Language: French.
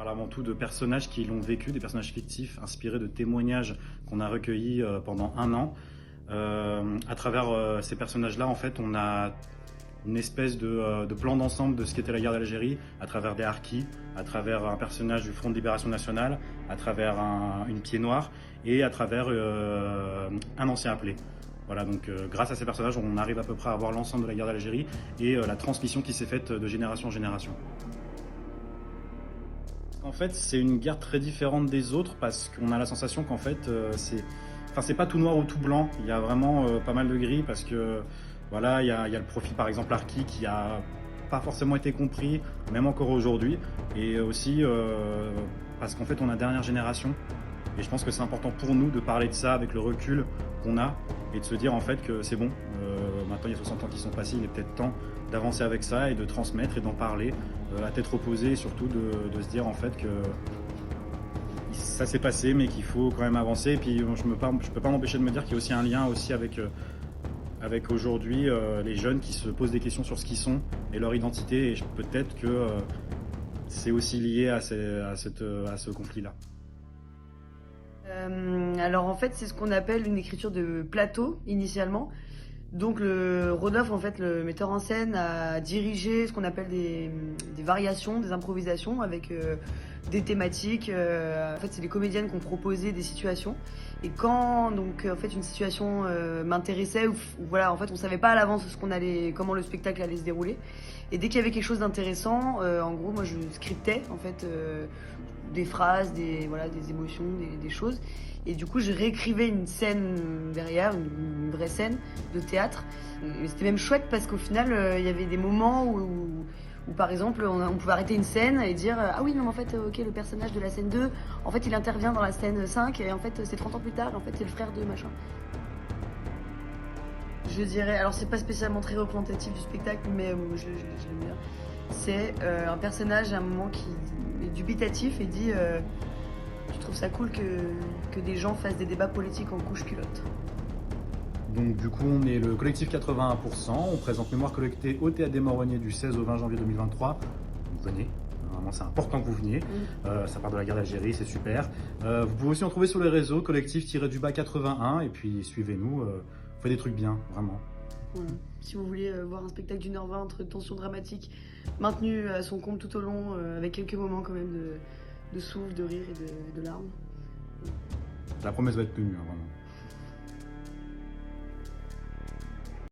parle avant tout de personnages qui l'ont vécu, des personnages fictifs inspirés de témoignages qu'on a recueillis pendant un an. À travers ces personnages-là, en fait, on a une espèce de plan d'ensemble de ce qu'était la guerre d'Algérie, à travers des harkis, à travers un personnage du Front de Libération Nationale, à travers une pied noire et à travers un ancien appelé. Voilà, donc grâce à ces personnages, on arrive à peu près à voir l'ensemble de la guerre d'Algérie et la transmission qui s'est faite de génération en génération. En fait, c'est une guerre très différente des autres parce qu'on a la sensation qu'en fait, c'est pas tout noir ou tout blanc. Il y a vraiment pas mal de gris parce que voilà, il y a le profil par exemple Arki qui a pas forcément été compris, même encore aujourd'hui, et aussi parce qu'en fait on a dernière génération. Et je pense que c'est important pour nous de parler de ça avec le recul qu'on a et de se dire en fait que c'est bon, maintenant il y a 60 ans qui sont passés, il est peut-être temps d'avancer avec ça et de transmettre et d'en parler à tête reposée et surtout de se dire en fait que ça s'est passé mais qu'il faut quand même avancer. Et puis je peux pas m'empêcher de me dire qu'il y a aussi un lien aussi avec aujourd'hui les jeunes qui se posent des questions sur ce qu'ils sont et leur identité, et peut-être que c'est aussi lié à ce conflit-là. Alors en fait c'est ce qu'on appelle une écriture de plateau initialement. Donc Rodolphe, en fait, le metteur en scène, a dirigé ce qu'on appelle des variations, des improvisations avec des thématiques. En fait, c'est les comédiennes qui ont proposé des situations. Et quand donc en fait une situation m'intéressait, ou voilà, en fait, on savait pas à l'avance comment le spectacle allait se dérouler. Et dès qu'il y avait quelque chose d'intéressant, en gros, moi je scriptais en fait des phrases, des émotions, des choses. Et du coup, je réécrivais une scène derrière, une vraie scène de théâtre. Et c'était même chouette parce qu'au final, il y avait des moments où par exemple, on pouvait arrêter une scène et dire ah oui, non, mais en fait, ok, le personnage de la scène 2, en fait, il intervient dans la scène 5 et en fait, c'est 30 ans plus tard, et en fait, c'est le frère de machin. Je dirais, alors c'est pas spécialement très représentatif du spectacle, mais je l'aime bien. C'est un personnage à un moment qui est dubitatif et dit je trouve ça cool que des gens fassent des débats politiques en couche-culotte. Donc du coup, on est le collectif 81%, on présente Mémoire collectée au Théâtre des Moroniers du 16 au 20 janvier 2023. Donc, venez, vraiment c'est important que vous veniez. Ça part de la guerre d'Algérie, c'est super. Vous pouvez aussi en trouver sur les réseaux, collectif-du-bas 81, et puis suivez-nous, faites des trucs bien, vraiment. Voilà. Si vous voulez voir un spectacle d'1h20 de tension dramatique maintenu à son compte tout au long, avec quelques moments quand même de souffle, de rire et de larmes. La promesse va être tenue, hein, vraiment.